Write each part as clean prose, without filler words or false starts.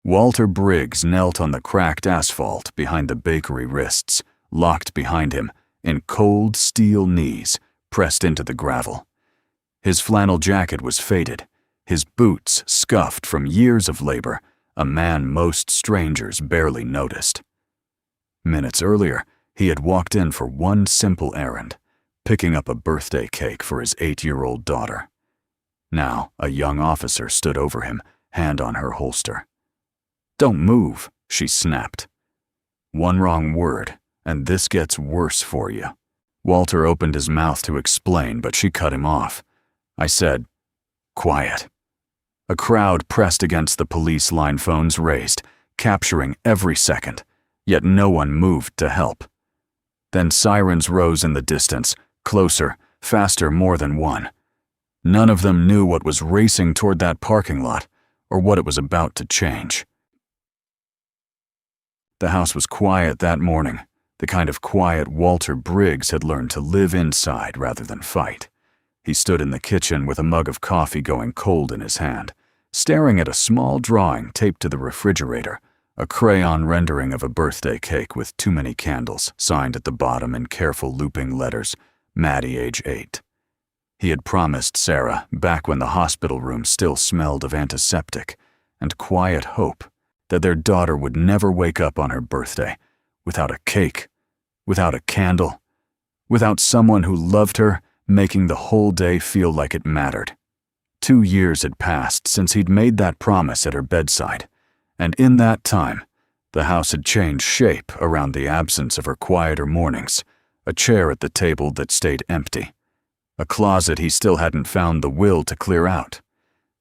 Walter Briggs knelt on the cracked asphalt behind the bakery wrists, locked behind him, in cold steel knees, pressed into the gravel. His flannel jacket was faded, his boots scuffed from years of labor, a man most strangers barely noticed. Minutes earlier, he had walked in for one simple errand, picking up a birthday cake for his 8-year-old daughter. Now, a young officer stood over him, hand on her holster. "Don't move," she snapped. "One wrong word, and this gets worse for you." Walter opened his mouth to explain, but she cut him off. I said, "Quiet." A crowd pressed against the police line, phones raised, capturing every second, yet no one moved to help. Then sirens rose in the distance, closer, faster, more than one. None of them knew what was racing toward that parking lot, or what it was about to change. The house was quiet that morning, the kind of quiet Walter Briggs had learned to live inside rather than fight. He stood in the kitchen with a mug of coffee going cold in his hand, staring at a small drawing taped to the refrigerator, a crayon rendering of a birthday cake with too many candles, signed at the bottom in careful looping letters, Maddie, age 8. He had promised Sarah, back when the hospital room still smelled of antiseptic, and quiet hope, that their daughter would never wake up on her birthday without a cake, without a candle, without someone who loved her, making the whole day feel like it mattered. 2 years had passed since he'd made that promise at her bedside, and in that time, the house had changed shape around the absence of her quieter mornings, a chair at the table that stayed empty, a closet he still hadn't found the will to clear out.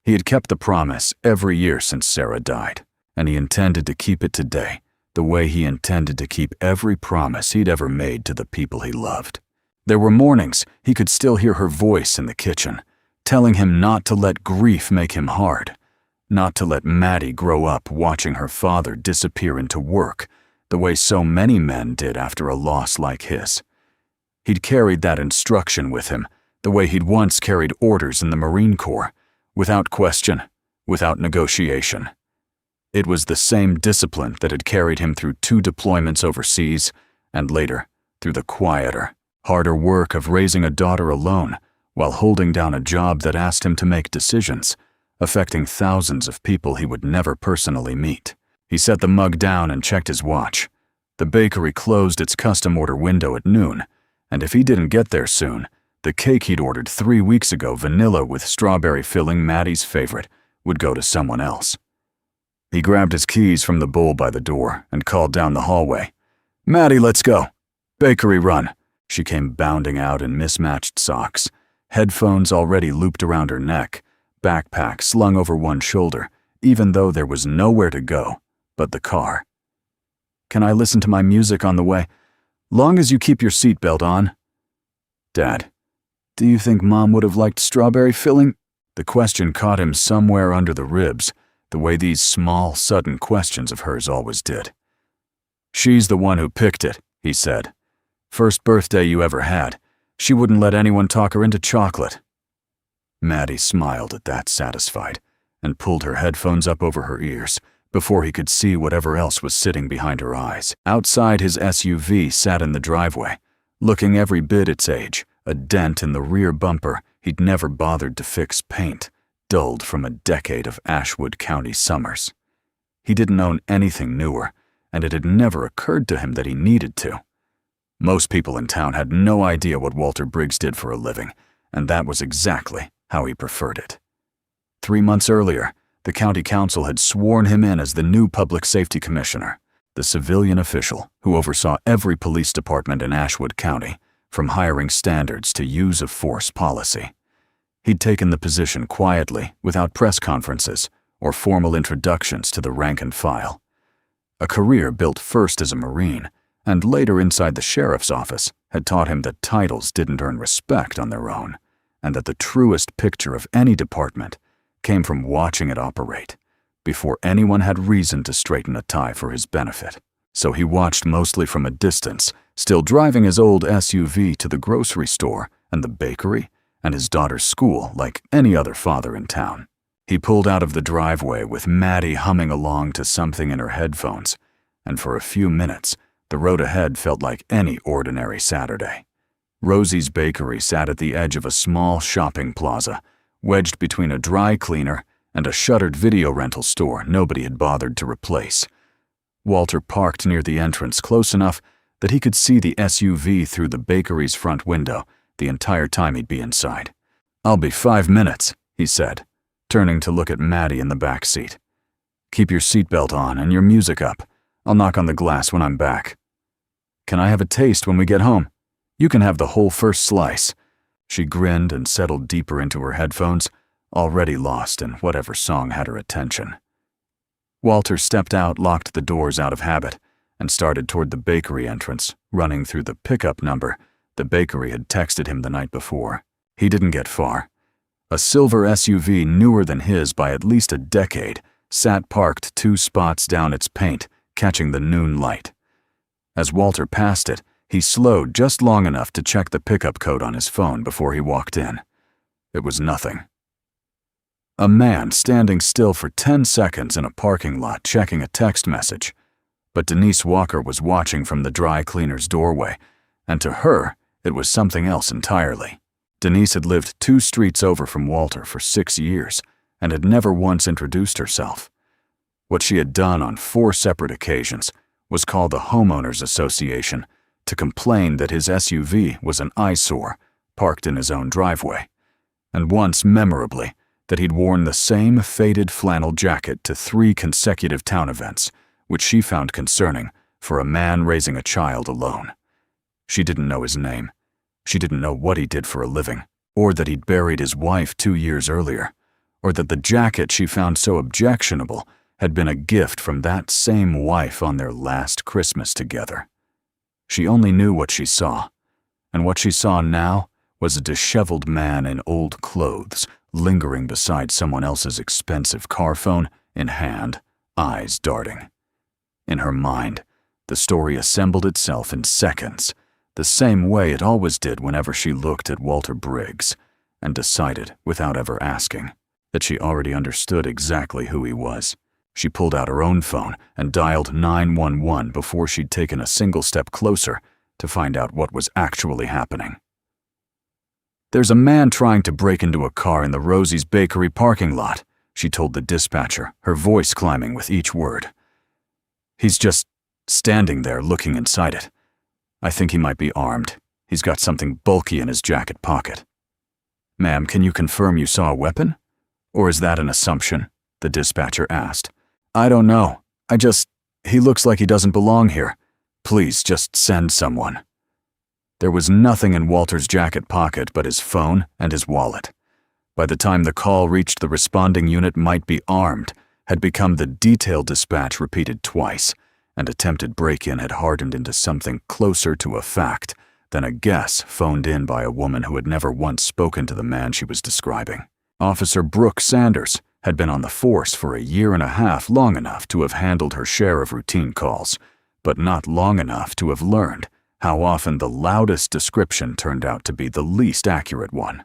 He had kept the promise every year since Sarah died, and he intended to keep it today, the way he intended to keep every promise he'd ever made to the people he loved. There were mornings he could still hear her voice in the kitchen, telling him not to let grief make him hard, not to let Maddie grow up watching her father disappear into work, the way so many men did after a loss like his. He'd carried that instruction with him, the way he'd once carried orders in the Marine Corps, without question, without negotiation. It was the same discipline that had carried him through 2 deployments overseas, and later, through the quieter, harder work of raising a daughter alone while holding down a job that asked him to make decisions, affecting thousands of people he would never personally meet. He set the mug down and checked his watch. The bakery closed its custom order window at noon, and if he didn't get there soon, the cake he'd ordered 3 weeks ago, vanilla with strawberry filling, Maddie's favorite, would go to someone else. He grabbed his keys from the bowl by the door and called down the hallway. "Maddie, let's go. Bakery run." She came bounding out in mismatched socks, headphones already looped around her neck, backpack slung over one shoulder, even though there was nowhere to go but the car. "Can I listen to my music on the way? Long as you keep your seatbelt on." "Dad, do you think Mom would have liked strawberry filling?" The question caught him somewhere under the ribs, the way these small, sudden questions of hers always did. "She's the one who picked it," he said. "First birthday you ever had. She wouldn't let anyone talk her into chocolate." Maddie smiled at that, satisfied, and pulled her headphones up over her ears before he could see whatever else was sitting behind her eyes. Outside, his SUV sat in the driveway, looking every bit its age, a dent in the rear bumper he'd never bothered to fix paint, dulled from a decade of Ashwood County summers. He didn't own anything newer, and it had never occurred to him that he needed to. Most people in town had no idea what Walter Briggs did for a living, and that was exactly how he preferred it. 3 months earlier, the county council had sworn him in as the new public safety commissioner, the civilian official who oversaw every police department in Ashwood County, from hiring standards to use of force policy. He'd taken the position quietly, without press conferences or formal introductions to the rank and file. A career built first as a Marine and later inside the sheriff's office had taught him that titles didn't earn respect on their own, and that the truest picture of any department came from watching it operate, before anyone had reason to straighten a tie for his benefit. So he watched mostly from a distance, still driving his old SUV to the grocery store and the bakery and his daughter's school like any other father in town. He pulled out of the driveway with Maddie humming along to something in her headphones, and for a few minutes, the road ahead felt like any ordinary Saturday. Rosie's Bakery sat at the edge of a small shopping plaza, wedged between a dry cleaner and a shuttered video rental store nobody had bothered to replace. Walter parked near the entrance close enough that he could see the SUV through the bakery's front window the entire time he'd be inside. "I'll be 5 minutes," he said, turning to look at Maddie in the back seat. "Keep your seatbelt on and your music up. I'll knock on the glass when I'm back." "Can I have a taste when we get home?" "You can have the whole first slice." She grinned and settled deeper into her headphones, already lost in whatever song had her attention. Walter stepped out, locked the doors out of habit, and started toward the bakery entrance, running through the pickup number the bakery had texted him the night before. He didn't get far. A silver SUV newer than his by at least a decade sat parked 2 spots down its paint, catching the noon light. As Walter passed it, he slowed just long enough to check the pickup code on his phone before he walked in. It was nothing. A man standing still for 10 seconds in a parking lot checking a text message. But Denise Walker was watching from the dry cleaner's doorway, and to her, it was something else entirely. Denise had lived 2 streets over from Walter for 6 years and had never once introduced herself. What she had done on 4 separate occasions was call the Homeowners Association to complain that his SUV was an eyesore parked in his own driveway, and once, memorably, that he'd worn the same faded flannel jacket to 3 consecutive town events, which she found concerning for a man raising a child alone. She didn't know his name. She didn't know what he did for a living, or that he'd buried his wife 2 years earlier, or that the jacket she found so objectionable had been a gift from that same wife on their last Christmas together. She only knew what she saw, and what she saw now was a disheveled man in old clothes lingering beside someone else's expensive car phone in hand, eyes darting. In her mind, the story assembled itself in seconds, the same way it always did whenever she looked at Walter Briggs, and decided, without ever asking, that she already understood exactly who he was. She pulled out her own phone and dialed 911 before she'd taken a single step closer to find out what was actually happening. "There's a man trying to break into a car in the Rosie's Bakery parking lot," she told the dispatcher, her voice climbing with each word. "He's just standing there looking inside it. I think he might be armed. He's got something bulky in his jacket pocket." "Ma'am, can you confirm you saw a weapon? Or is that an assumption?" the dispatcher asked. "I don't know. He looks like he doesn't belong here. Please just send someone." There was nothing in Walter's jacket pocket but his phone and his wallet. By the time the call reached the responding unit, "might be armed" had become the detailed dispatch repeated twice, and attempted break-in had hardened into something closer to a fact than a guess phoned in by a woman who had never once spoken to the man she was describing. Officer Brooke Sanders had been on the force for a year and a half, long enough to have handled her share of routine calls, but not long enough to have learned how often the loudest description turned out to be the least accurate one.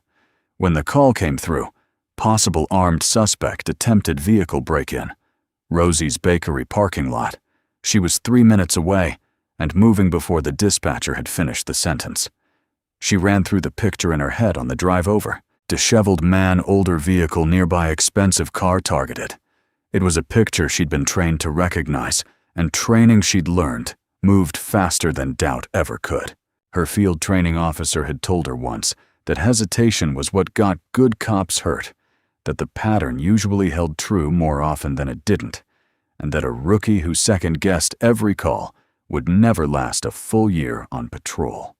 When the call came through, possible armed suspect, attempted vehicle break-in, Rosie's Bakery parking lot, she was 3 minutes away and moving before the dispatcher had finished the sentence. She ran through the picture in her head on the drive over. Disheveled man, older vehicle, nearby expensive car targeted. It was a picture she'd been trained to recognize, and training she'd learned moved faster than doubt ever could. Her field training officer had told her once that hesitation was what got good cops hurt, that the pattern usually held true more often than it didn't, and that a rookie who second-guessed every call would never last a full year on patrol.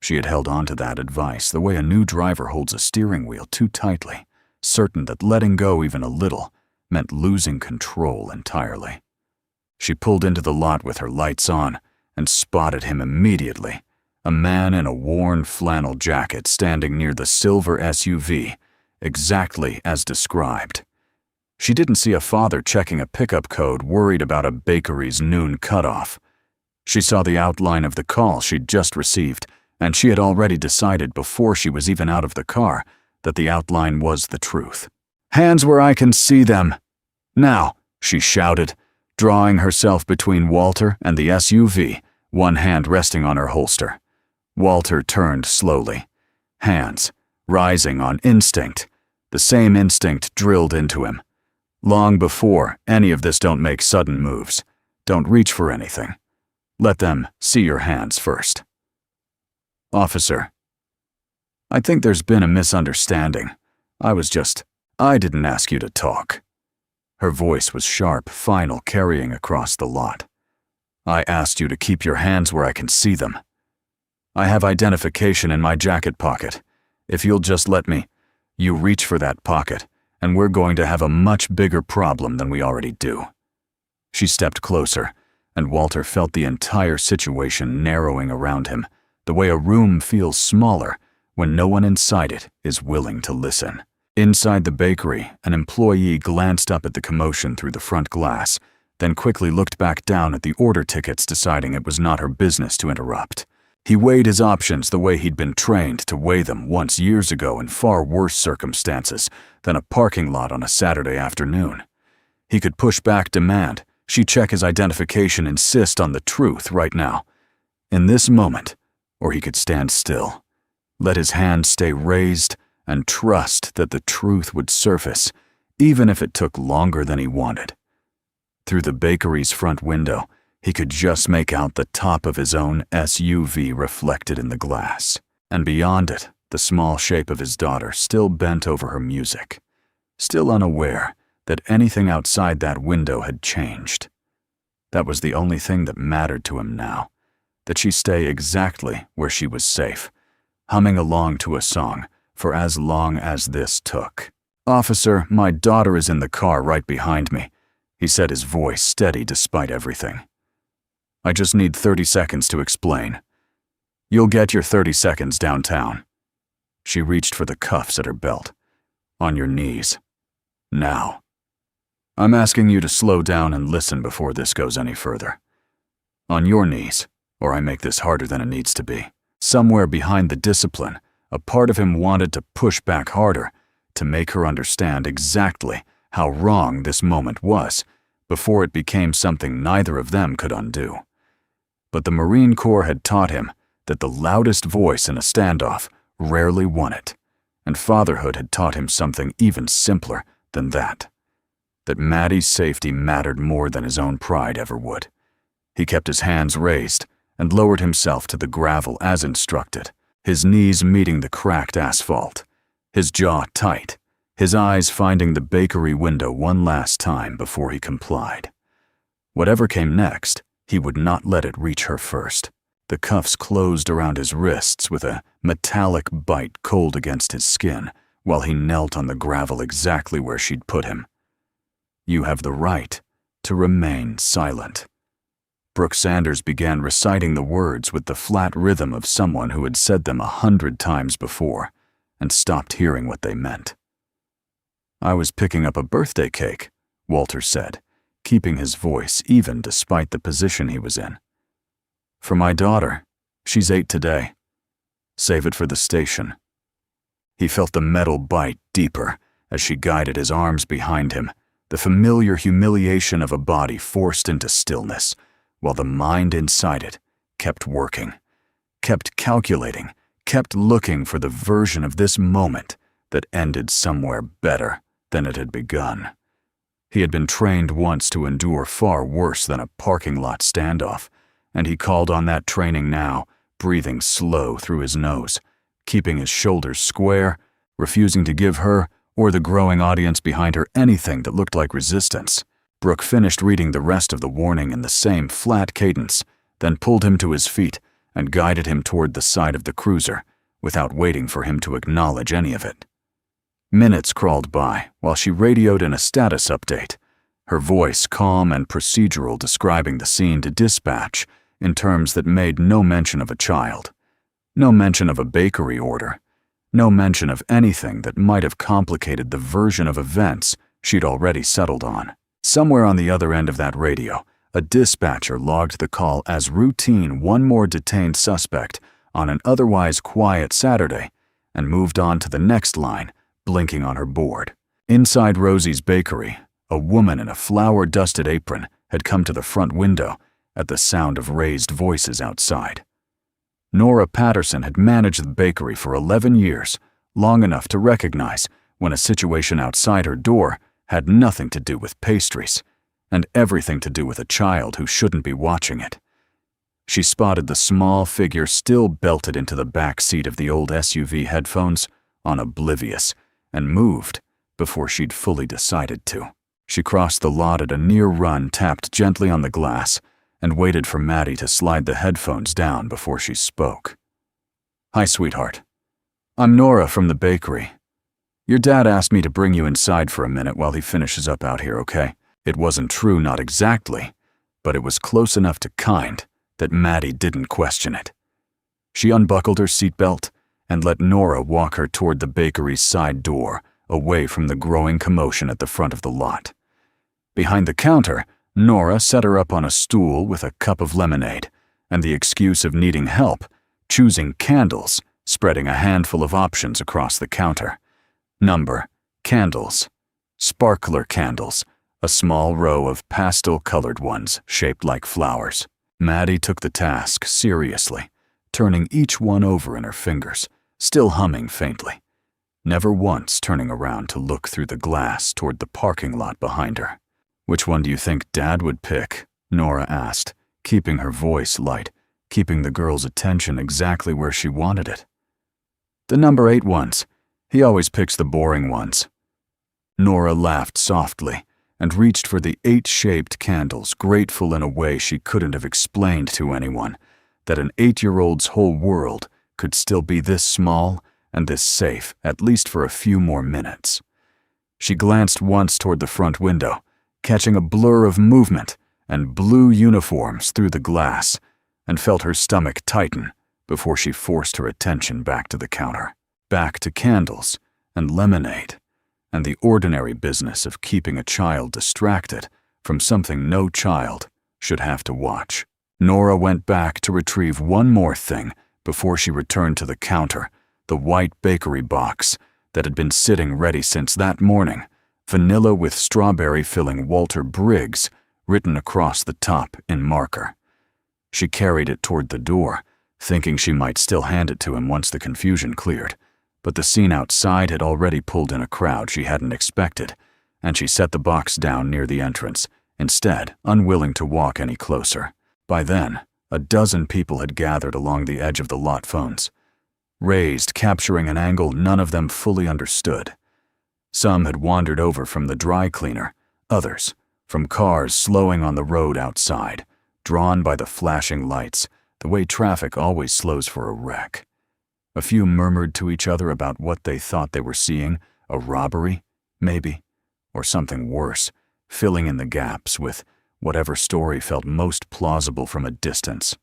She had held on to that advice the way a new driver holds a steering wheel too tightly, certain that letting go even a little meant losing control entirely. She pulled into the lot with her lights on and spotted him immediately, a man in a worn flannel jacket standing near the silver SUV, exactly as described. She didn't see a father checking a pickup code worried about a bakery's noon cutoff. She saw the outline of the call she'd just received, and she had already decided before she was even out of the car that the outline was the truth. Hands where I can see them. Now, she shouted, drawing herself between Walter and the SUV, one hand resting on her holster. Walter turned slowly. Hands, rising on instinct. The same instinct drilled into him. Long before any of this, don't make sudden moves. Don't reach for anything. Let them see your hands first. Officer, I think there's been a misunderstanding. I didn't ask you to talk. Her voice was sharp, final, carrying across the lot. I asked you to keep your hands where I can see them. I have identification in my jacket pocket. If you'll just let me, you reach for that pocket, and we're going to have a much bigger problem than we already do. She stepped closer, and Walter felt the entire situation narrowing around him, the way a room feels smaller when no one inside it is willing to listen. Inside the bakery, an employee glanced up at the commotion through the front glass, then quickly looked back down at the order tickets, deciding it was not her business to interrupt. He weighed his options the way he'd been trained to weigh them once years ago in far worse circumstances than a parking lot on a Saturday afternoon. He could push back demand, she check his identification, insist on the truth right now, in this moment, or he could stand still, let his hand stay raised, and trust that the truth would surface, even if it took longer than he wanted. Through the bakery's front window, he could just make out the top of his own SUV reflected in the glass, and beyond it, the small shape of his daughter still bent over her music, still unaware that anything outside that window had changed. That was the only thing that mattered to him now, that she stay exactly where she was safe, humming along to a song for as long as this took. Officer, my daughter is in the car right behind me, he said, his voice steady despite everything. I just need 30 seconds to explain. You'll get your 30 seconds downtown. She reached for the cuffs at her belt. On your knees. Now. I'm asking you to slow down and listen before this goes any further. On your knees, or I make this harder than it needs to be. Somewhere behind the discipline, a part of him wanted to push back harder, to make her understand exactly how wrong this moment was, before it became something neither of them could undo. But the Marine Corps had taught him that the loudest voice in a standoff rarely won it, and fatherhood had taught him something even simpler than that Maddie's safety mattered more than his own pride ever would. He kept his hands raised and lowered himself to the gravel as instructed, his knees meeting the cracked asphalt, his jaw tight, his eyes finding the bakery window one last time before he complied. Whatever came next, he would not let it reach her first. The cuffs closed around his wrists with a metallic bite cold against his skin, while he knelt on the gravel exactly where she'd put him. You have the right to remain silent. Brooke Sanders began reciting the words with the flat rhythm of someone who had said them 100 times before and stopped hearing what they meant. I was picking up a birthday cake, Walter said, keeping his voice even despite the position he was in. For my daughter. She's 8 today. Save it for the station. He felt the metal bite deeper as she guided his arms behind him, the familiar humiliation of a body forced into stillness, while the mind inside it kept working, kept calculating, kept looking for the version of this moment that ended somewhere better than it had begun. He had been trained once to endure far worse than a parking lot standoff, and he called on that training now, breathing slow through his nose, keeping his shoulders square, refusing to give her or the growing audience behind her anything that looked like resistance. Brooke finished reading the rest of the warning in the same flat cadence, then pulled him to his feet and guided him toward the side of the cruiser, without waiting for him to acknowledge any of it. Minutes crawled by while she radioed in a status update, her voice calm and procedural, describing the scene to dispatch in terms that made no mention of a child, no mention of a bakery order, no mention of anything that might have complicated the version of events she'd already settled on. Somewhere on the other end of that radio, a dispatcher logged the call as routine, one more detained suspect on an otherwise quiet Saturday, and moved on to the next line, blinking on her board. Inside Rosie's bakery, a woman in a flour-dusted apron had come to the front window at the sound of raised voices outside. Nora Patterson had managed the bakery for 11 years, long enough to recognize when a situation outside her door had nothing to do with pastries and everything to do with a child who shouldn't be watching it. She spotted the small figure still belted into the back seat of the old SUV headphones, oblivious, and moved before she'd fully decided to. She crossed the lot at a near run, tapped gently on the glass, and waited for Maddie to slide the headphones down before she spoke. "Hi, sweetheart. I'm Nora from the bakery. Your dad asked me to bring you inside for a minute while he finishes up out here, okay?" It wasn't true, not exactly, but it was close enough to kind that Maddie didn't question it. She unbuckled her seatbelt and let Nora walk her toward the bakery's side door, away from the growing commotion at the front of the lot. Behind the counter, Nora set her up on a stool with a cup of lemonade and the excuse of needing help, choosing candles, spreading a handful of options across the counter. Number, candles, sparkler candles, a small row of pastel-colored ones shaped like flowers. Maddie took the task seriously, turning each one over in her fingers, still humming faintly, never once turning around to look through the glass toward the parking lot behind her. "Which one do you think Dad would pick?" Nora asked, keeping her voice light, keeping the girl's attention exactly where she wanted it. "The number 8 ones. He always picks the boring ones." Nora laughed softly and reached for the 8-shaped candles, grateful in a way she couldn't have explained to anyone, that an 8-year-old's whole world could still be this small and this safe, at least for a few more minutes. She glanced once toward the front window, catching a blur of movement and blue uniforms through the glass, and felt her stomach tighten before she forced her attention back to the counter, back to candles and lemonade, and the ordinary business of keeping a child distracted from something no child should have to watch. Nora went back to retrieve one more thing before she returned to the counter, the white bakery box that had been sitting ready since that morning, vanilla with strawberry filling Walter Briggs written across the top in marker. She carried it toward the door, thinking she might still hand it to him once the confusion cleared, but the scene outside had already pulled in a crowd she hadn't expected, and she set the box down near the entrance, instead unwilling to walk any closer. By then, a dozen people had gathered along the edge of the lot phones, raised, capturing an angle none of them fully understood. Some had wandered over from the dry cleaner, others from cars slowing on the road outside, drawn by the flashing lights, the way traffic always slows for a wreck. A few murmured to each other about what they thought they were seeing, a robbery, maybe, or something worse, filling in the gaps with whatever story felt most plausible from a distance.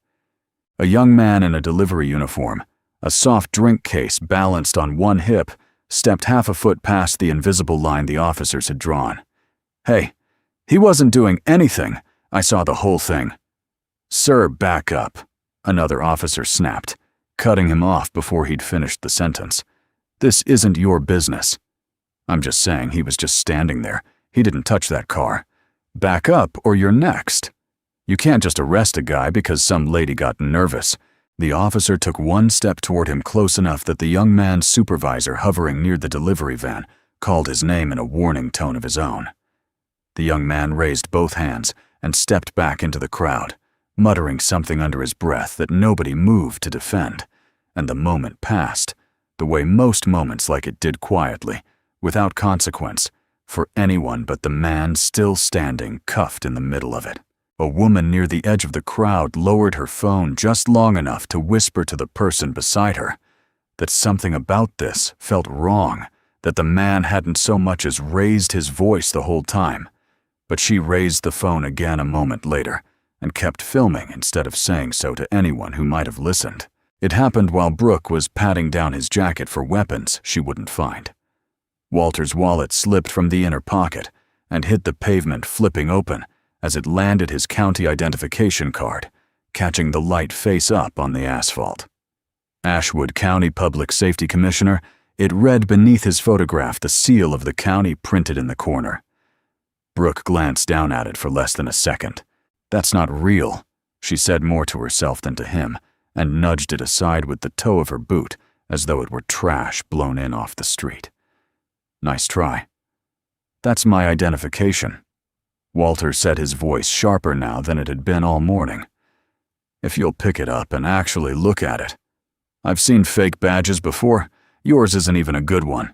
A young man in a delivery uniform, a soft drink case balanced on one hip, stepped half a foot past the invisible line the officers had drawn. "Hey, he wasn't doing anything. I saw the whole thing." "Sir, back up," another officer snapped, cutting him off before he'd finished the sentence. "This isn't your business." "I'm just saying he was just standing there. He didn't touch that car. Back up or you're next. You can't just arrest a guy because some lady got nervous." The officer took one step toward him, close enough that the young man's supervisor hovering near the delivery van called his name in a warning tone of his own. The young man raised both hands and stepped back into the crowd, muttering something under his breath that nobody moved to defend, and the moment passed, the way most moments like it did quietly, without consequence, for anyone but the man still standing cuffed in the middle of it. A woman near the edge of the crowd lowered her phone just long enough to whisper to the person beside her that something about this felt wrong, that the man hadn't so much as raised his voice the whole time. But she raised the phone again a moment later and kept filming instead of saying so to anyone who might have listened. It happened while Brooke was patting down his jacket for weapons she wouldn't find. Walter's wallet slipped from the inner pocket and hit the pavement, flipping open as it landed his county identification card, catching the light face up on the asphalt. Ashwood County Public Safety Commissioner It read beneath his photograph the seal of the county printed in the corner. Brooke glanced down at it for less than a second. "That's not real," she said more to herself than to him, and nudged it aside with the toe of her boot as though it were trash blown in off the street. "Nice try." "That's my identification." Walter said, his voice sharper now than it had been all morning. "If you'll pick it up and actually look at it. I've seen fake badges before. Yours isn't even a good one."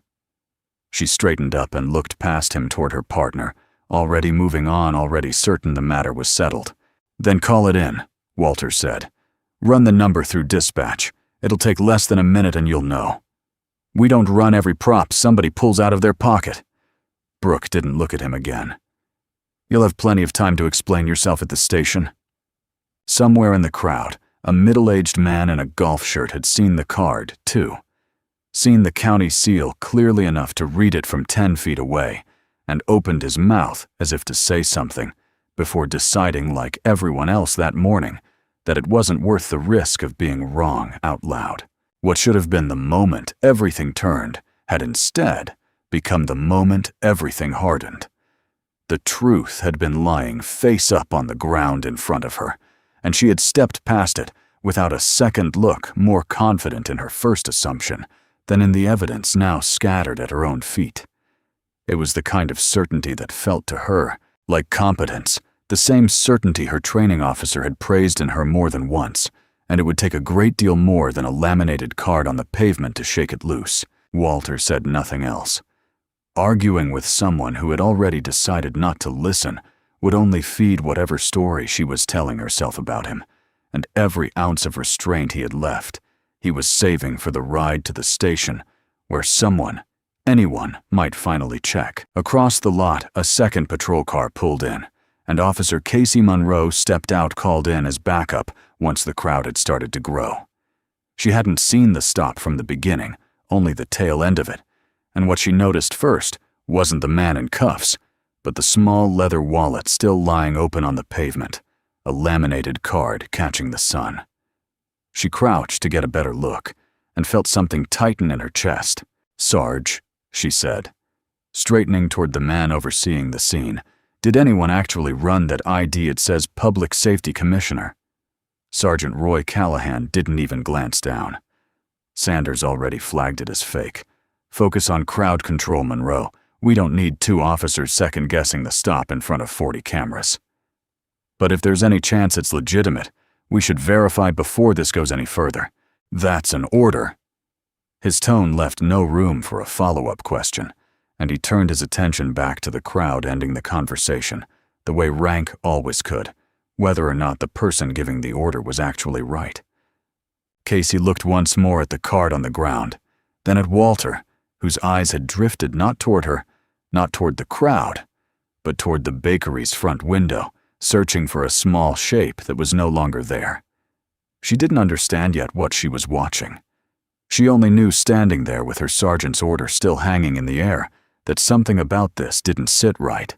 She straightened up and looked past him toward her partner, already moving on, already certain the matter was settled. "Then call it in," Walter said. "Run the number through dispatch. It'll take less than a minute and you'll know. We don't run every prop somebody pulls out of their pocket." Brooke didn't look at him again. "You'll have plenty of time to explain yourself at the station." Somewhere in the crowd, a middle-aged man in a golf shirt had seen the card, too. Seen the county seal clearly enough to read it from 10 feet away, and opened his mouth as if to say something, before deciding, like everyone else that morning, that it wasn't worth the risk of being wrong out loud. What should have been the moment everything turned had instead become the moment everything hardened. The truth had been lying face up on the ground in front of her, and she had stepped past it without a second look, more confident in her first assumption than in the evidence now scattered at her own feet. It was the kind of certainty that felt to her like competence, the same certainty her training officer had praised in her more than once, and it would take a great deal more than a laminated card on the pavement to shake it loose. Walter said nothing else. Arguing with someone who had already decided not to listen would only feed whatever story she was telling herself about him, and every ounce of restraint he had left, he was saving for the ride to the station, where someone, anyone, might finally check. Across the lot, a second patrol car pulled in, and Officer Casey Monroe stepped out, called in as backup once the crowd had started to grow. She hadn't seen the stop from the beginning, only the tail end of it, and what she noticed first wasn't the man in cuffs, but the small leather wallet still lying open on the pavement, a laminated card catching the sun. She crouched to get a better look, and felt something tighten in her chest. "Sarge," she said, straightening toward the man overseeing the scene. "Did anyone actually run that ID? It says Public Safety Commissioner." Sergeant Roy Callahan didn't even glance down. Sanders already flagged it as fake. "Focus on crowd control, Monroe. We don't need 2 officers second-guessing the stop in front of 40 cameras. But if there's any chance it's legitimate, we should verify before this goes any further. That's an order." His tone left no room for a follow-up question, and he turned his attention back to the crowd, ending the conversation, the way rank always could, whether or not the person giving the order was actually right. Casey looked once more at the card on the ground, then at Walter, whose eyes had drifted not toward her, not toward the crowd, but toward the bakery's front window, searching for a small shape that was no longer there. She didn't understand yet what she was watching. She only knew, standing there with her sergeant's order still hanging in the air, that something about this didn't sit right,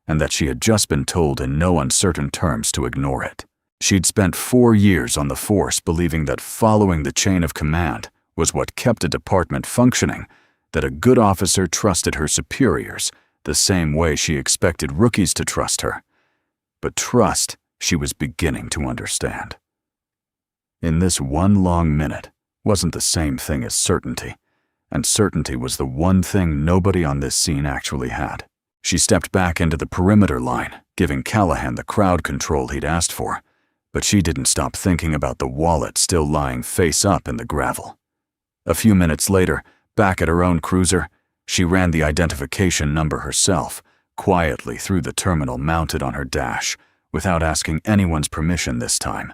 and that she had just been told in no uncertain terms to ignore it. She'd spent 4 years on the force believing that following the chain of command was what kept a department functioning, that a good officer trusted her superiors the same way she expected rookies to trust her. But trust she was beginning to understand. In this one long minute wasn't the same thing as certainty, and certainty was the one thing nobody on this scene actually had. She stepped back into the perimeter line, giving Callahan the crowd control he'd asked for, but she didn't stop thinking about the wallet still lying face up in the gravel. A few minutes later, back at her own cruiser, she ran the identification number herself, quietly through the terminal mounted on her dash, without asking anyone's permission this time.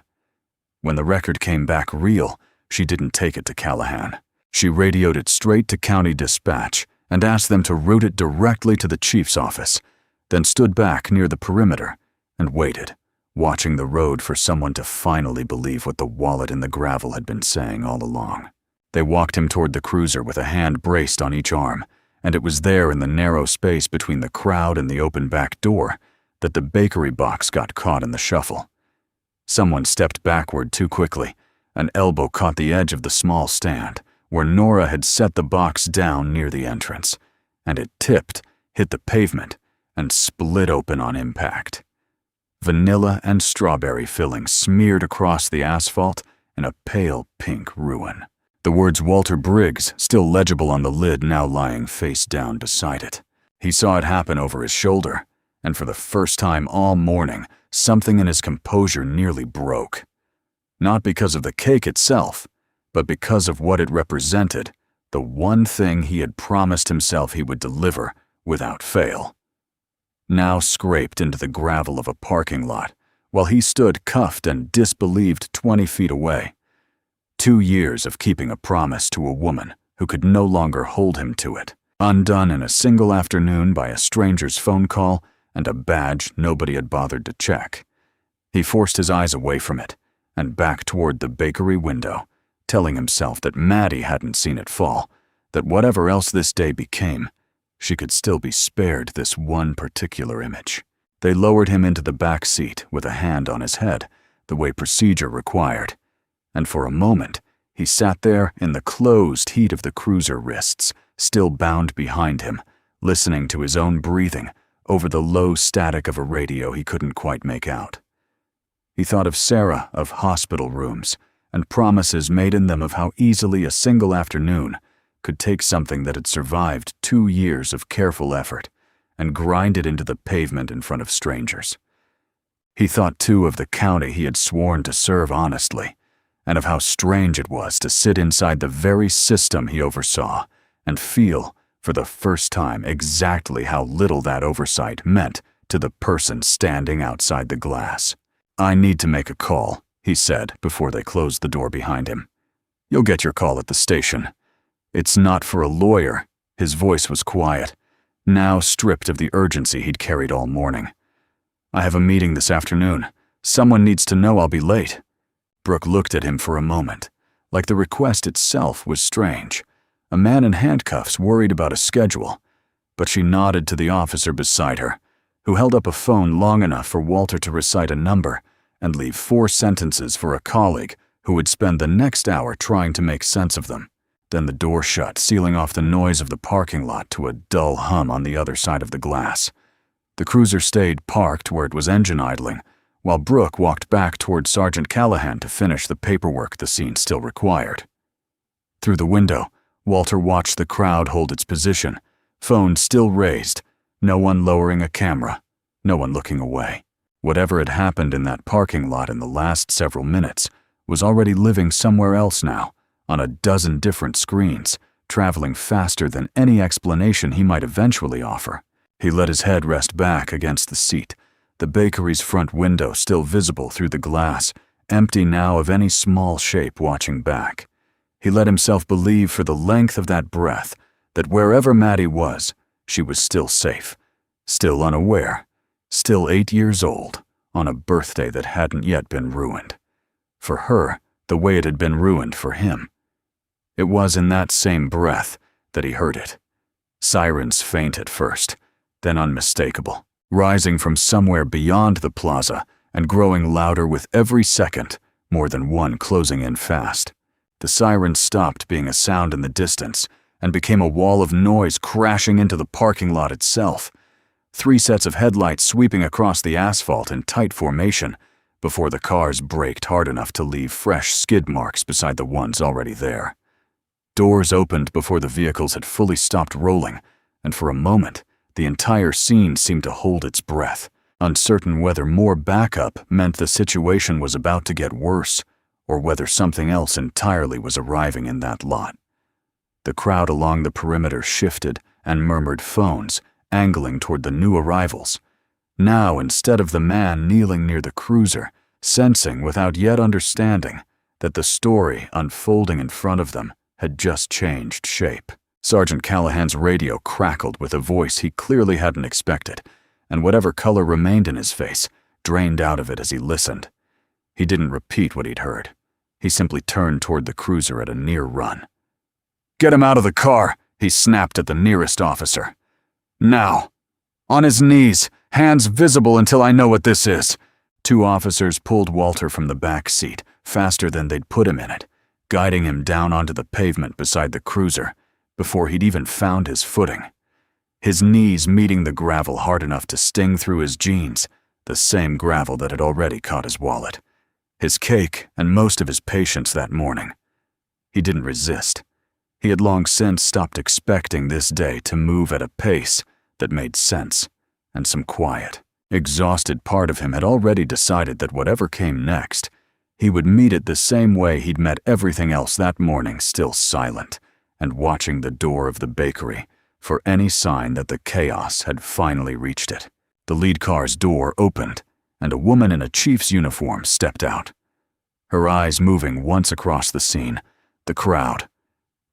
When the record came back real, she didn't take it to Callahan. She radioed it straight to County Dispatch and asked them to route it directly to the chief's office, then stood back near the perimeter and waited, watching the road for someone to finally believe what the wallet in the gravel had been saying all along. They walked him toward the cruiser with a hand braced on each arm, and it was there in the narrow space between the crowd and the open back door that the bakery box got caught in the shuffle. Someone stepped backward too quickly. An elbow caught the edge of the small stand, where Nora had set the box down near the entrance, and it tipped, hit the pavement, and split open on impact. Vanilla and strawberry filling smeared across the asphalt in a pale pink ruin. The words Walter Briggs still legible on the lid, now lying face down beside it. He saw it happen over his shoulder, and for the first time all morning, something in his composure nearly broke. Not because of the cake itself, but because of what it represented, the one thing he had promised himself he would deliver without fail. Now scraped into the gravel of a parking lot, while he stood cuffed and disbelieved 20 feet away. 2 years of keeping a promise to a woman who could no longer hold him to it, undone in a single afternoon by a stranger's phone call and a badge nobody had bothered to check. He forced his eyes away from it and back toward the bakery window, telling himself that Maddie hadn't seen it fall, that whatever else this day became, she could still be spared this one particular image. They lowered him into the back seat with a hand on his head, the way procedure required, and for a moment he sat there in the closed heat of the cruiser wrists, still bound behind him, listening to his own breathing over the low static of a radio he couldn't quite make out. He thought of Sarah, of hospital rooms, and promises made in them of how easily a single afternoon could take something that had survived 2 years of careful effort and grind it into the pavement in front of strangers. He thought, too, of the county he had sworn to serve honestly, and of how strange it was to sit inside the very system he oversaw and feel, for the first time, exactly how little that oversight meant to the person standing outside the glass. "I need to make a call," he said before they closed the door behind him. "You'll get your call at the station. It's not for a lawyer." His voice was quiet, now stripped of the urgency he'd carried all morning. "I have a meeting this afternoon. Someone needs to know I'll be late." Brooke looked at him for a moment, like the request itself was strange. A man in handcuffs worried about a schedule, but she nodded to the officer beside her, who held up a phone long enough for Walter to recite a number and leave 4 sentences for a colleague who would spend the next hour trying to make sense of them. Then the door shut, sealing off the noise of the parking lot to a dull hum on the other side of the glass. The cruiser stayed parked where it was engine idling, while Brooke walked back toward Sergeant Callahan to finish the paperwork the scene still required. Through the window, Walter watched the crowd hold its position, phone still raised, no one lowering a camera, no one looking away. Whatever had happened in that parking lot in the last several minutes was already living somewhere else now, on a dozen different screens, traveling faster than any explanation he might eventually offer. He let his head rest back against the seat, the bakery's front window still visible through the glass, empty now of any small shape watching back. He let himself believe for the length of that breath that wherever Maddie was, she was still safe, still unaware, still 8 years old, on a birthday that hadn't yet been ruined. For her, the way it had been ruined for him. It was in that same breath that he heard it. Sirens faint at first, then unmistakable, rising from somewhere beyond the plaza and growing louder with every second, more than one closing in fast. The siren stopped being a sound in the distance and became a wall of noise crashing into the parking lot itself. 3 sets of headlights sweeping across the asphalt in tight formation before the cars braked hard enough to leave fresh skid marks beside the ones already there. Doors opened before the vehicles had fully stopped rolling, and for a moment, the entire scene seemed to hold its breath, uncertain whether more backup meant the situation was about to get worse, or whether something else entirely was arriving in that lot. The crowd along the perimeter shifted and murmured phones, angling toward the new arrivals. Now, instead of the man kneeling near the cruiser, sensing without yet understanding that the story unfolding in front of them had just changed shape. Sergeant Callahan's radio crackled with a voice he clearly hadn't expected, and whatever color remained in his face drained out of it as he listened. He didn't repeat what he'd heard. He simply turned toward the cruiser at a near run. "Get him out of the car," he snapped at the nearest officer. "Now. On his knees, hands visible until I know what this is." 2 officers pulled Walter from the back seat, faster than they'd put him in it, guiding him down onto the pavement beside the cruiser before he'd even found his footing. His knees meeting the gravel hard enough to sting through his jeans, the same gravel that had already caught his wallet, his cake, and most of his patience that morning. He didn't resist. He had long since stopped expecting this day to move at a pace that made sense and some quiet. Exhausted part of him had already decided that whatever came next, he would meet it the same way he'd met everything else that morning, still silent and watching the door of the bakery for any sign that the chaos had finally reached it. The lead car's door opened, and a woman in a chief's uniform stepped out. Her eyes moving once across the scene, the crowd,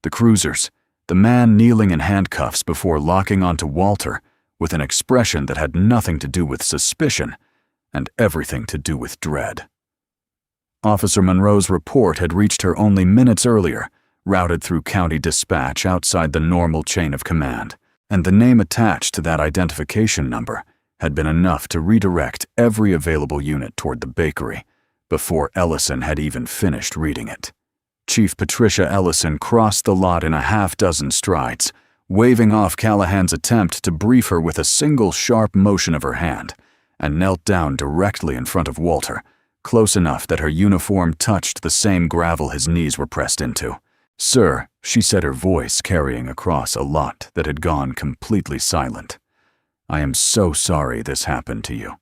the cruisers, the man kneeling in handcuffs before locking onto Walter with an expression that had nothing to do with suspicion and everything to do with dread. Officer Monroe's report had reached her only minutes earlier, routed through county dispatch outside the normal chain of command, and the name attached to that identification number had been enough to redirect every available unit toward the bakery before Ellison had even finished reading it. Chief Patricia Ellison crossed the lot in a half-dozen strides, waving off Callahan's attempt to brief her with a single sharp motion of her hand, and knelt down directly in front of Walter, close enough that her uniform touched the same gravel his knees were pressed into. "Sir," she said, her voice carrying across a lot that had gone completely silent, "I am so sorry this happened to you."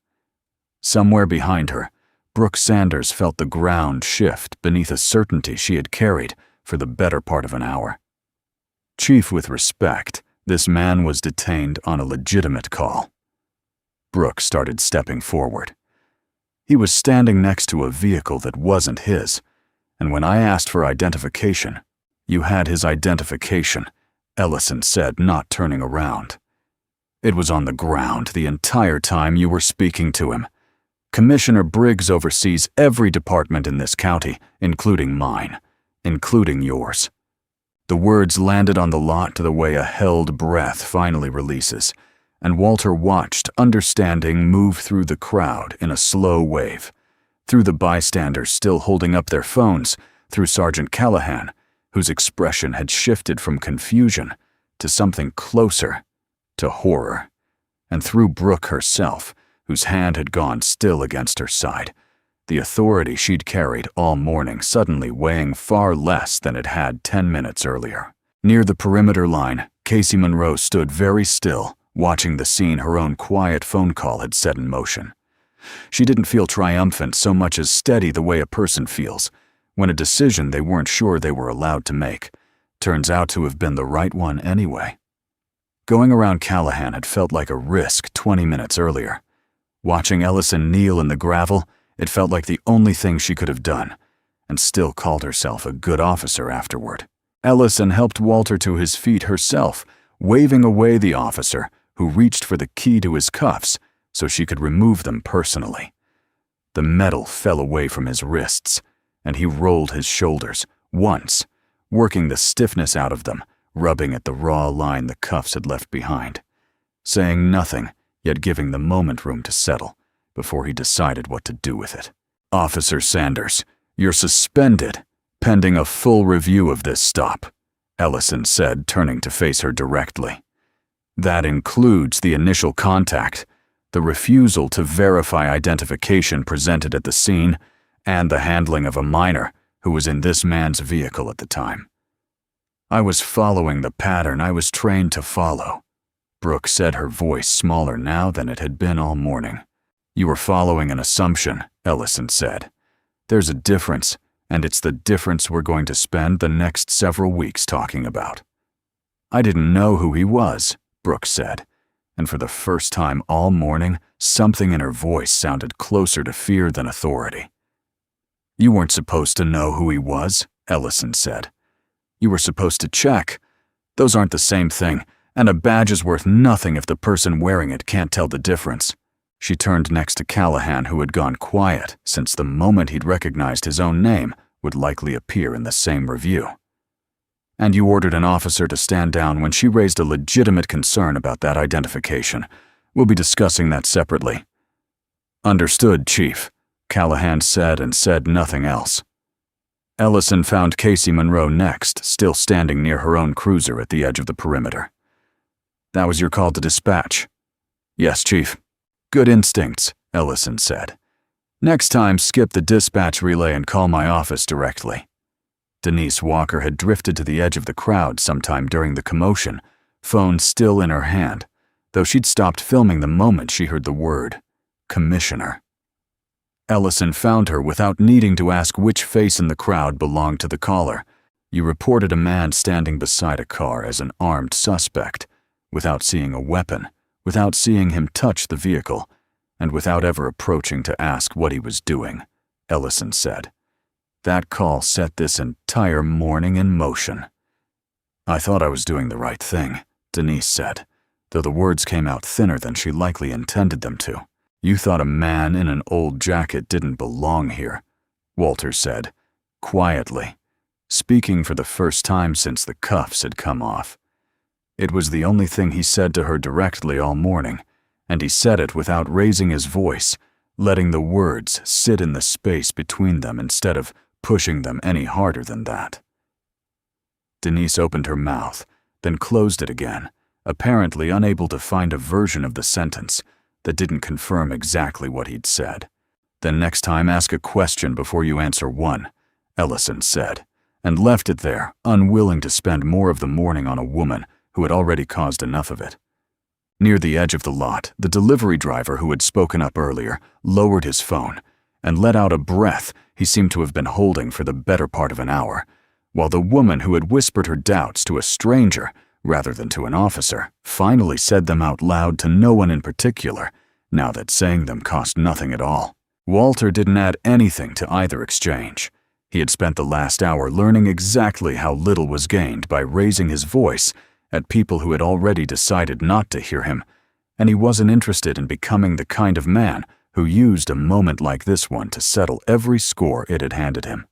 Somewhere behind her, Brooke Sanders felt the ground shift beneath a certainty she had carried for the better part of an hour. "Chief, with respect, this man was detained on a legitimate call." Brooke started stepping forward. "He was standing next to a vehicle that wasn't his, and when I asked for identification—" "You had his identification," Ellison said, not turning around. "It was on the ground the entire time you were speaking to him. Commissioner Briggs oversees every department in this county, including mine, including yours." The words landed on the lot the way a held breath finally releases, and Walter watched understanding move through the crowd in a slow wave, through the bystanders still holding up their phones, through Sergeant Callahan, whose expression had shifted from confusion to something closer, to horror, and through Brooke herself, whose hand had gone still against her side, the authority she'd carried all morning suddenly weighing far less than it had 10 minutes earlier. Near the perimeter line, Casey Monroe stood very still, watching the scene her own quiet phone call had set in motion. She didn't feel triumphant so much as steady, the way a person feels when a decision they weren't sure they were allowed to make turns out to have been the right one anyway. Going around Callahan had felt like a risk 20 minutes earlier. Watching Ellison kneel in the gravel, it felt like the only thing she could have done, and still called herself a good officer afterward. Ellison helped Walter to his feet herself, waving away the officer who reached for the key to his cuffs so she could remove them personally. The metal fell away from his wrists, and he rolled his shoulders once, working the stiffness out of them, rubbing at the raw line the cuffs had left behind, saying nothing, yet giving the moment room to settle before he decided what to do with it. "Officer Sanders, you're suspended, pending a full review of this stop," Ellison said, turning to face her directly. "That includes the initial contact, the refusal to verify identification presented at the scene, and the handling of a minor who was in this man's vehicle at the time." "I was following the pattern I was trained to follow," Brooke said, her voice smaller now than it had been all morning. "You were following an assumption," Ellison said. "There's a difference, and it's the difference we're going to spend the next several weeks talking about." "I didn't know who he was," Brooke said, and for the first time all morning, something in her voice sounded closer to fear than authority. "You weren't supposed to know who he was," Ellison said. "You were supposed to check. Those aren't the same thing, and a badge is worth nothing if the person wearing it can't tell the difference." She turned next to Callahan, who had gone quiet since the moment he'd recognized his own name would likely appear in the same review. "And you ordered an officer to stand down when she raised a legitimate concern about that identification. We'll be discussing that separately." "Understood, Chief," Callahan said, and said nothing else. Ellison found Casey Monroe next, still standing near her own cruiser at the edge of the perimeter. "That was your call to dispatch?" "Yes, Chief." "Good instincts," Ellison said. "Next time, skip the dispatch relay and call my office directly." Denise Walker had drifted to the edge of the crowd sometime during the commotion, phone still in her hand, though she'd stopped filming the moment she heard the word, Commissioner. Ellison found her without needing to ask which face in the crowd belonged to the caller. You reported a man standing beside a car as an armed suspect, without seeing a weapon, without seeing him touch the vehicle, and without ever approaching to ask what he was doing, Ellison said. That call set this entire morning in motion. "I thought I was doing the right thing," Denise said, though the words came out thinner than she likely intended them to. "You thought a man in an old jacket didn't belong here," Walter said, quietly, speaking for the first time since the cuffs had come off. It was the only thing he said to her directly all morning, and he said it without raising his voice, letting the words sit in the space between them instead of pushing them any harder than that. Denise opened her mouth, then closed it again, apparently unable to find a version of the sentence that didn't confirm exactly what he'd said. "Then next time ask a question before you answer one," Ellison said, and left it there, unwilling to spend more of the morning on a woman who had already caused enough of it. Near the edge of the lot, the delivery driver who had spoken up earlier lowered his phone and let out a breath he seemed to have been holding for the better part of an hour, while the woman who had whispered her doubts to a stranger rather than to an officer finally said them out loud to no one in particular, now that saying them cost nothing at all. Walter didn't add anything to either exchange. He had spent the last hour learning exactly how little was gained by raising his voice at people who had already decided not to hear him, and he wasn't interested in becoming the kind of man who used a moment like this one to settle every score it had handed him.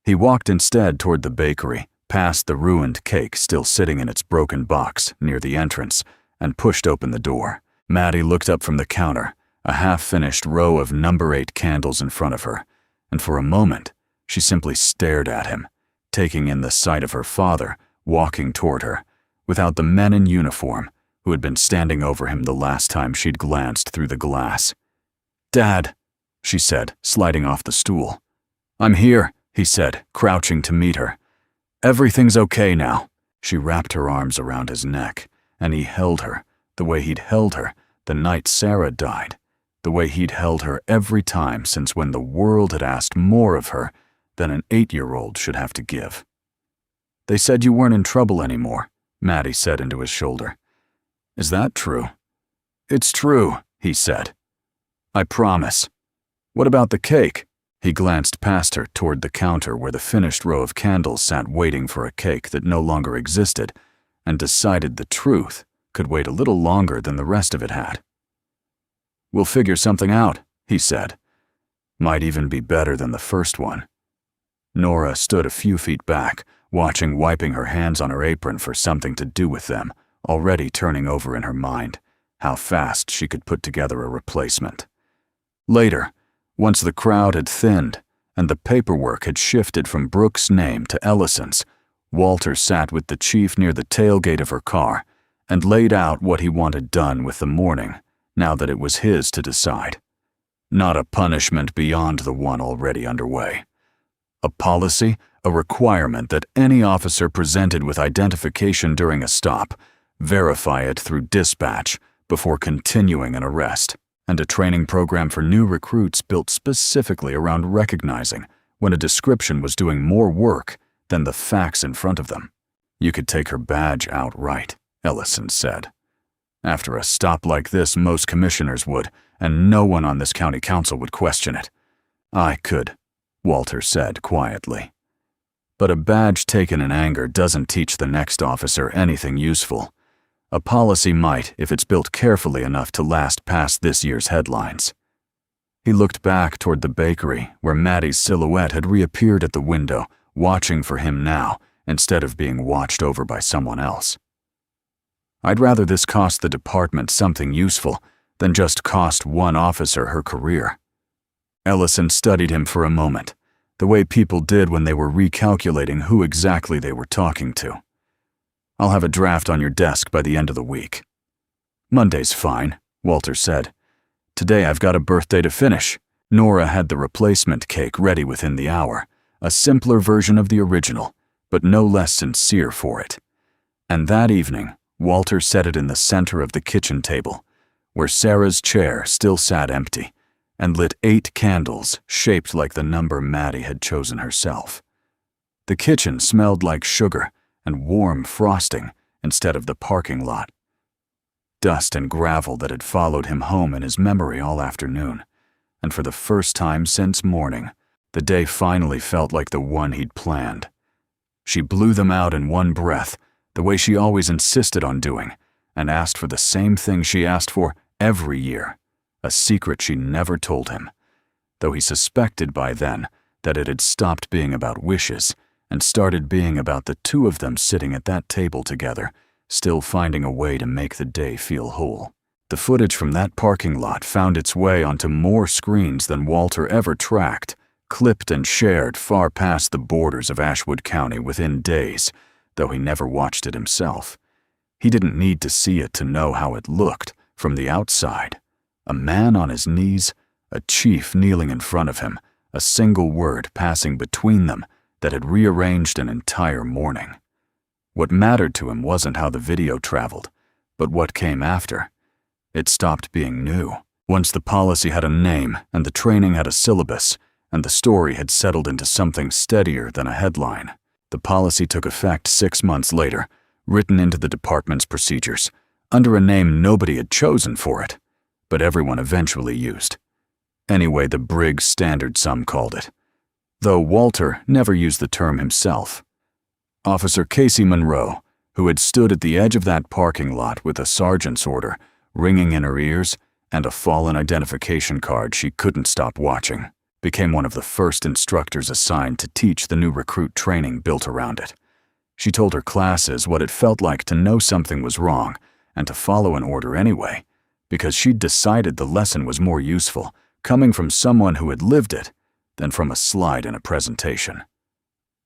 He walked instead toward the bakery, past the ruined cake still sitting in its broken box near the entrance, and pushed open the door. Maddie looked up from the counter, a half-finished row of number 8 candles in front of her, and for a moment she simply stared at him, taking in the sight of her father walking toward her, without the men in uniform who had been standing over him the last time she'd glanced through the glass. "Dad," she said, sliding off the stool. "I'm here," he said, crouching to meet her. "Everything's okay now." She wrapped her arms around his neck, and he held her, the way he'd held her the night Sarah died, the way he'd held her every time since when the world had asked more of her than an 8-year-old should have to give. "They said you weren't in trouble anymore," Maddie said into his shoulder. "Is that true?" "It's true," he said. "I promise." "What about the cake?" He glanced past her toward the counter where the finished row of candles sat waiting for a cake that no longer existed, and decided the truth could wait a little longer than the rest of it had. "We'll figure something out," he said. "Might even be better than the first one." Nora stood a few feet back, wiping her hands on her apron for something to do with them, already turning over in her mind how fast she could put together a replacement. Later, once the crowd had thinned and the paperwork had shifted from Brooke's name to Ellison's, Walter sat with the chief near the tailgate of her car and laid out what he wanted done with the morning, now that it was his to decide. Not a punishment beyond the one already underway. A policy, a requirement that any officer presented with identification during a stop, verify it through dispatch before continuing an arrest, and a training program for new recruits built specifically around recognizing when a description was doing more work than the facts in front of them. "You could take her badge outright," Ellison said. "After a stop like this, most commissioners would, and no one on this county council would question it." "I could," Walter said quietly. "But a badge taken in anger doesn't teach the next officer anything useful. A policy might if it's built carefully enough to last past this year's headlines." He looked back toward the bakery, where Maddie's silhouette had reappeared at the window, watching for him now instead of being watched over by someone else. "I'd rather this cost the department something useful than just cost one officer her career." Ellison studied him for a moment, the way people did when they were recalculating who exactly they were talking to. I'll have a draft on your desk by the end of the week. Monday's fine, Walter said. Today I've got a birthday to finish. Nora had the replacement cake ready within the hour, a simpler version of the original, but no less sincere for it. And that evening, Walter set it in the center of the kitchen table, where Sarah's chair still sat empty, and lit 8 candles shaped like the number Maddie had chosen herself. The kitchen smelled like sugar and warm frosting instead of the parking lot. Dust and gravel that had followed him home in his memory all afternoon, and for the first time since morning, the day finally felt like the one he'd planned. She blew them out in one breath, the way she always insisted on doing, and asked for the same thing she asked for every year, a secret she never told him, though he suspected by then that it had stopped being about wishes and started being about the two of them sitting at that table together, still finding a way to make the day feel whole. The footage from that parking lot found its way onto more screens than Walter ever tracked, clipped and shared far past the borders of Ashwood County within days, though he never watched it himself. He didn't need to see it to know how it looked from the outside. A man on his knees, a chief kneeling in front of him, a single word passing between them that had rearranged an entire morning. What mattered to him wasn't how the video traveled, but what came after. It stopped being new. Once the policy had a name and the training had a syllabus, and the story had settled into something steadier than a headline. The policy took effect 6 months later, written into the department's procedures, under a name nobody had chosen for it, but everyone eventually used. Anyway, the Briggs Standard some called it, though Walter never used the term himself. Officer Casey Monroe, who had stood at the edge of that parking lot with a sergeant's order ringing in her ears and a fallen identification card she couldn't stop watching, became one of the first instructors assigned to teach the new recruit training built around it. She told her classes what it felt like to know something was wrong and to follow an order anyway, because she'd decided the lesson was more useful coming from someone who had lived it than from a slide in a presentation.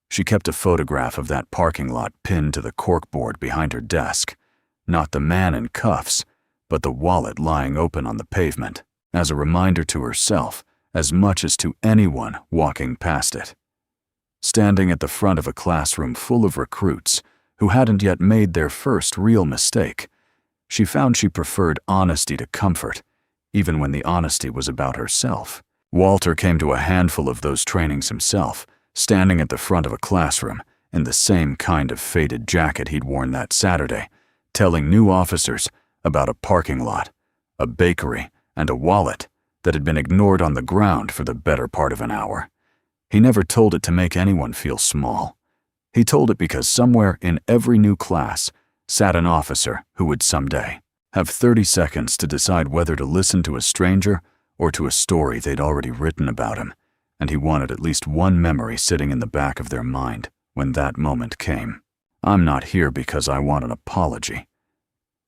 She kept a photograph of that parking lot pinned to the corkboard behind her desk, not the man in cuffs, but the wallet lying open on the pavement, as a reminder to herself as much as to anyone walking past it. Standing at the front of a classroom full of recruits who hadn't yet made their first real mistake, she found she preferred honesty to comfort, even when the honesty was about herself. Walter came to a handful of those trainings himself, standing at the front of a classroom in the same kind of faded jacket he'd worn that Saturday, telling new officers about a parking lot, a bakery, and a wallet that had been ignored on the ground for the better part of an hour. He never told it to make anyone feel small. He told it because somewhere in every new class sat an officer who would someday have 30 seconds to decide whether to listen to a stranger or to a story they'd already written about him, and he wanted at least one memory sitting in the back of their mind when that moment came. I'm not here because I want an apology.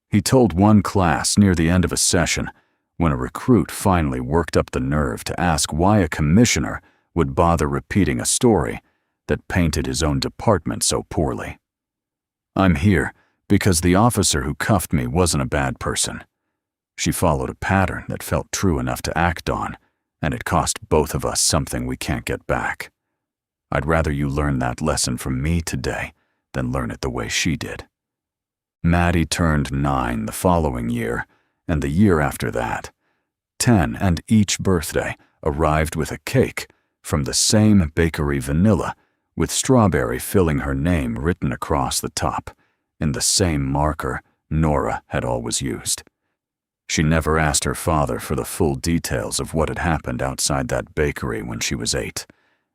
He told one class near the end of a session when a recruit finally worked up the nerve to ask why a commissioner would bother repeating a story that painted his own department so poorly. I'm here because the officer who cuffed me wasn't a bad person. She followed a pattern that felt true enough to act on, and it cost both of us something we can't get back. I'd rather you learn that lesson from me today than learn it the way she did. Maddie turned 9 the following year, and the year after that. 10 and each birthday arrived with a cake from the same bakery vanilla, with strawberry filling her name written across the top, in the same marker Nora had always used. She never asked her father for the full details of what had happened outside that bakery when she was 8,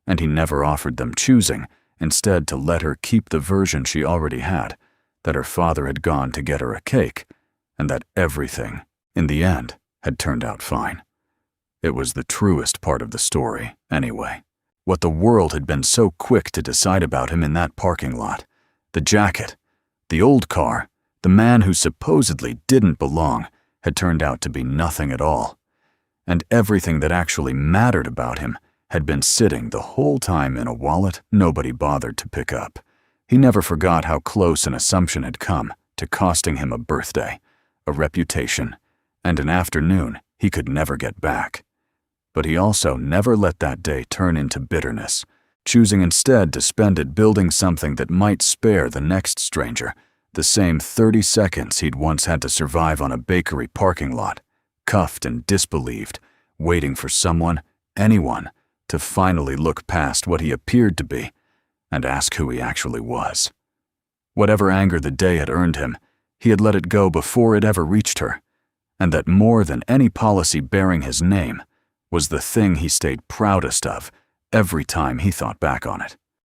and he never offered them choosing, instead to let her keep the version she already had, that her father had gone to get her a cake, and that everything, in the end, had turned out fine. It was the truest part of the story, anyway. What the world had been so quick to decide about him in that parking lot, the jacket, the old car, the man who supposedly didn't belong, had turned out to be nothing at all. And everything that actually mattered about him had been sitting the whole time in a wallet nobody bothered to pick up. He never forgot how close an assumption had come to costing him a birthday, a reputation, and an afternoon he could never get back. But he also never let that day turn into bitterness, choosing instead to spend it building something that might spare the next stranger the same 30 seconds he'd once had to survive on a bakery parking lot, cuffed and disbelieved, waiting for someone, anyone, to finally look past what he appeared to be and ask who he actually was. Whatever anger the day had earned him, he had let it go before it ever reached her, and that more than any policy bearing his name was the thing he stayed proudest of every time he thought back on it.